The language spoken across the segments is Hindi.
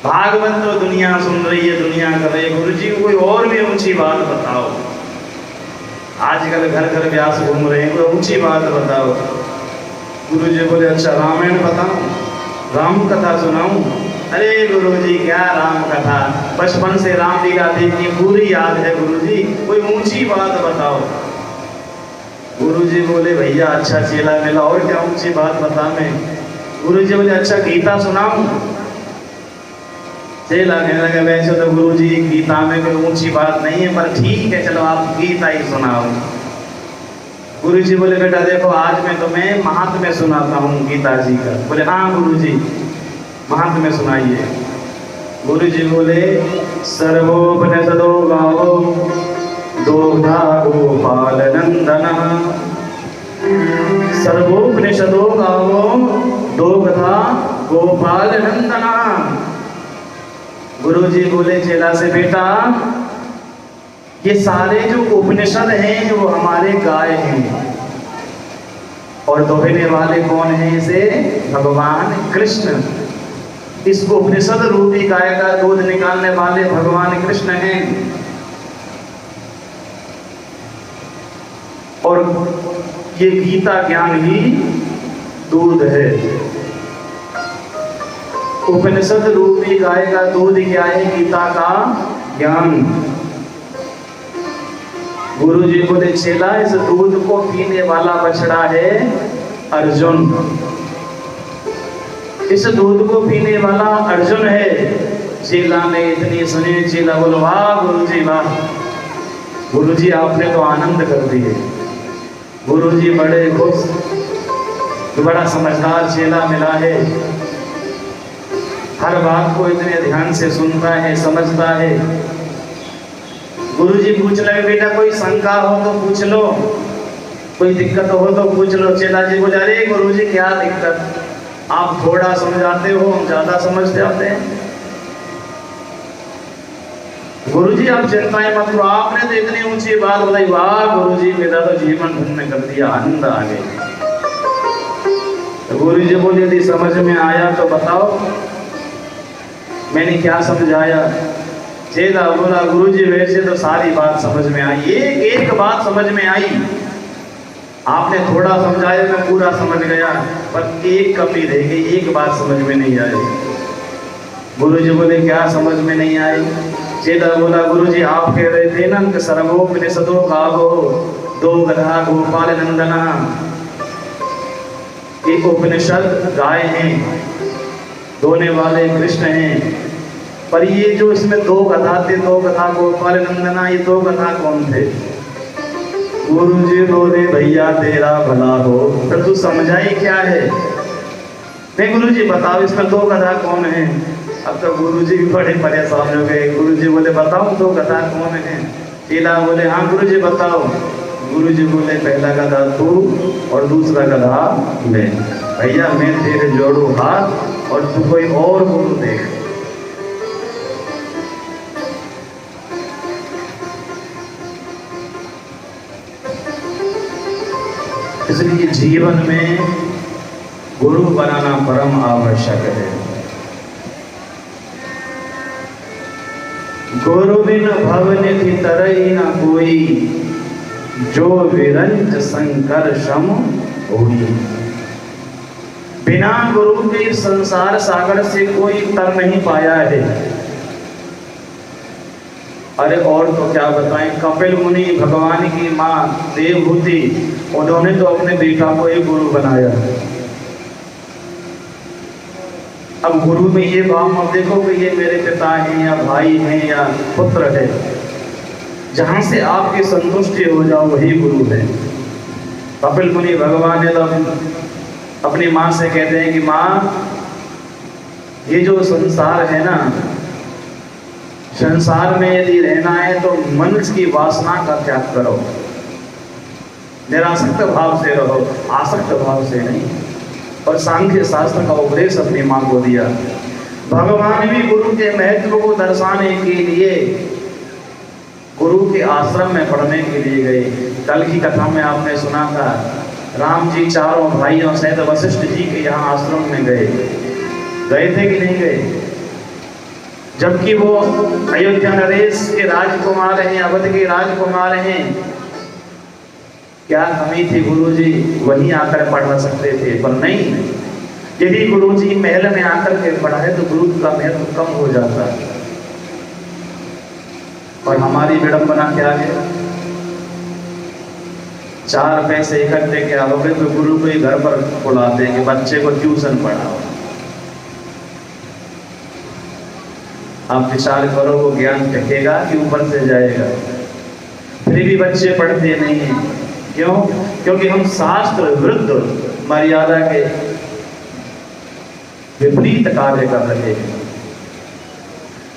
भागवत तो दुनिया सुन रही है, दुनिया कर रही है, गुरु जी कोई और भी ऊंची बात बताओ। आजकल घर घर व्यास घूम रहे हैं, कोई ऊंची बात बताओ। गुरु जी बोले अच्छा रामायण बताऊं, राम कथा सुनाऊं? अरे गुरु जी क्या राम कथा, बचपन से रामलीला देखनी पूरी याद है गुरु जी, कोई ऊंची बात बताओ। गुरु जी बोले भैया अच्छा चेला मिला, और क्या ऊंची बात बता मैं। गुरु जी बोले अच्छा गीता सुनाऊं? चेला कहने लगा वैसे तो गुरु जी गीता में कोई ऊंची बात नहीं है, पर ठीक है चलो आप गीता ही सुनाओ। गुरु जी बोले बेटा देखो आज मैं तुम्हें महात्म्य सुनाता हूँ गीता जी का। बोले हाँ गुरु जी महात्म्य सुनाइए। गुरु जी बोले सर्वोपनिषदो गावो दोग्धा गोपाल नंदन, सर्वोपनिषदो गावो दोग्धा गोपाल नंदन। गुरु जी बोले चेला से बेटा ये सारे जो उपनिषद हैं वो हमारे गाय हैं, और दोहने वाले कौन हैं इसे? भगवान कृष्ण। इस उपनिषद रूपी गाय का दूध निकालने वाले भगवान कृष्ण हैं। और ये गीता ज्ञान ही दूध है। उपनिषद रूपी गाय का दूध क्या है? गीता का ज्ञान। गुरु जी बोले चेला इस दूध को पीने वाला बछड़ा है अर्जुन, इस दूध को पीने वाला अर्जुन है। चेला ने इतनी सुनी, चेला बोलो वाह गुरु जी वाह, गुरु जी आपने तो आनंद कर दिए। गुरु जी बड़े खुश, बड़ा समझदार चेला मिला है, हर बात को इतने ध्यान से सुनता है, समझता है। गुरु जी पूछ लगे बेटा कोई शंका हो तो पूछ लो, कोई दिक्कत हो तो पूछ लो। चेला जी बोले अरे गुरु जी क्या दिक्कत, आप थोड़ा समझाते हो हम ज्यादा समझ जाते हैं। गुरु जी आप चिंताएं मत करो, आपने तो इतनी ऊंची बात बताई, वाह गुरु जी मेरा तो जीवन धन्य कर दिया, आनंद आ गया। तो गुरु जी बोले यदि समझ में आया तो बताओ मैंने क्या समझाया। चेला बोला गुरु जी वैसे तो सारी बात समझ में आई, एक बात समझ में आई, आपने थोड़ा समझाया मैं पूरा समझ गया, पर एक कमी रह गई, एक बात समझ में नहीं आई। गुरु जी बोले क्या समझ में नहीं आई? चेला बोला गुरु जी आप कह रहे थे ना कि सर्वोपनिषदो गावो दोग्धा गोपाल नंदना, एक उपनिषद गाय हैं, दोने वाले कृष्ण हैं, पर ये जो इसमें दो कथा थे, दो कथा गोपाल नंदना, ये दो कथा कौन थे? गुरु जी बोले भैया तेरा भला हो, तो तू समझाई क्या है? नहीं गुरु जी बताओ इसमें दो कथा कौन है? अब तो गुरु जी भी बड़े परेशान हो गए। गुरु जी बोले बताओ दो कथा कौन है? चेला बोले हाँ गुरु जी बताओ। गुरु जी बोले पहला गधा तू और दूसरा गधा मैं। भैया मैं तेरे जोड़ू हाथ और तू कोई और गुरु देख। इसलिए जीवन में गुरु बनाना परम आवश्यक है। गुरु बिन भवनिधि तरई न कोई, जो विरंच संकर्षम होई। बिना गुरु के संसार सागर से कोई तर नहीं पाया है। अरे और तो क्या बताएं, कपिल मुनि भगवान की माँ देवहूति, उन्होंने तो अपने बेटा को ही गुरु बनाया। अब गुरु में ये भाव मत देखो कि ये मेरे पिता हैं या भाई हैं या पुत्र है, जहां से आपकी संतुष्टि हो जाओ वही गुरु है। कपिल मुनि भगवान ने तो अपनी माँ से कहते हैं कि माँ ये जो संसार है ना, संसार में यदि रहना है तो मनुष्य की वासना का त्याग करो, निरासक्त भाव से रहो, आसक्त भाव से नहीं। और सांख्य शास्त्र का उपदेश अपनी माँ को दिया। भगवान भी गुरु के महत्व को दर्शाने के लिए गुरु के आश्रम में पढ़ने के लिए गए। कल की कथा में आपने सुना था, राम जी चारों भाइयों सहित वशिष्ठ जी के यहाँ आश्रम में गए थे कि नहीं गए? जबकि वो अयोध्या नरेश के राजकुमार हैं, अवध के राजकुमार हैं। क्या कमी थी गुरुजी, वहीं आकर पढ़ा सकते थे, पर नहीं। यदि गुरुजी महल में आकर के पढ़ाए तो गुरु का महत्व कम हो जाता है। और हमारी विडंबना क्या है, 4 पैसे इकट्ठे क्या हो गए तो गुरु को ही घर पर बुलाते हैं कि बच्चे को ट्यूशन पढ़ाओ। आप विचार करो वो ज्ञान टकेगा कि ऊपर से जाएगा। फिर भी बच्चे पढ़ते नहीं हैं, क्यों? क्योंकि हम शास्त्र विरुद्ध मर्यादा के विपरीत कार्य कर रहे हैं।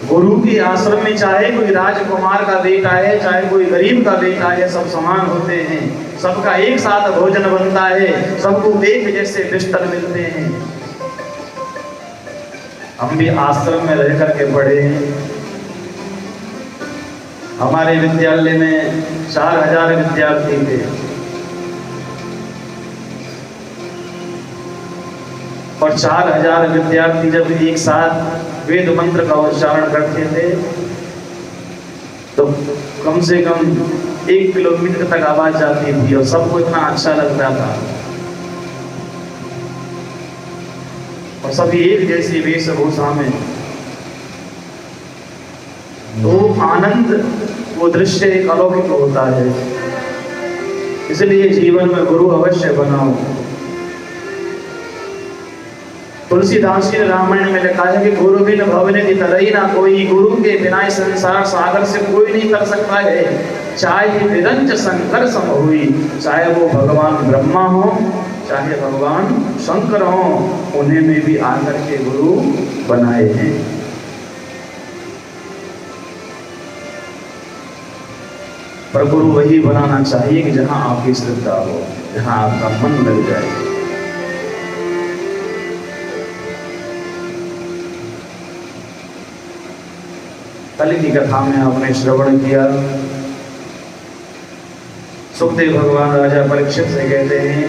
गुरु के आश्रम में चाहे कोई राजकुमार का बेटा है, चाहे कोई गरीब का बेटा है, सब समान होते हैं। सबका एक साथ भोजन बनता है, सबको एक जैसे बिस्तर मिलते हैं। हम भी आश्रम में रह करके पढ़े हैं। हमारे विद्यालय में 4000 विद्यार्थी थे और 4000 विद्यार्थी जब एक साथ वेद मंत्र का उच्चारण करते थे तो कम से कम 1 किलोमीटर तक आवाज जाती थी और सबको इतना अच्छा लगता था। और सभी एक जैसी वेशभूषा में, तो आनंद, वो दृश्य एक अलौकिक होता है। इसलिए जीवन में गुरु अवश्य बनाओ। तुलसीदास जी ने रामायण में लिखा है कि गुरु बिन भवनिधि तरई ना कोई, गुरु के बिना इस संसार सागर से कोई नहीं कर सकता है। चाहे निरंज शंकर सम हुई, चाहे वो भगवान ब्रह्मा हो, चाहे भगवान शंकर हो, उन्हें में भी आकर के गुरु बनाए हैं। पर गुरु वही बनाना चाहिए कि जहां आपकी श्रद्धा हो, जहां आपका मन लग जाए। कल की कथा में आपने श्रवण किया, सुखदेव भगवान राजा परीक्षित से कहते हैं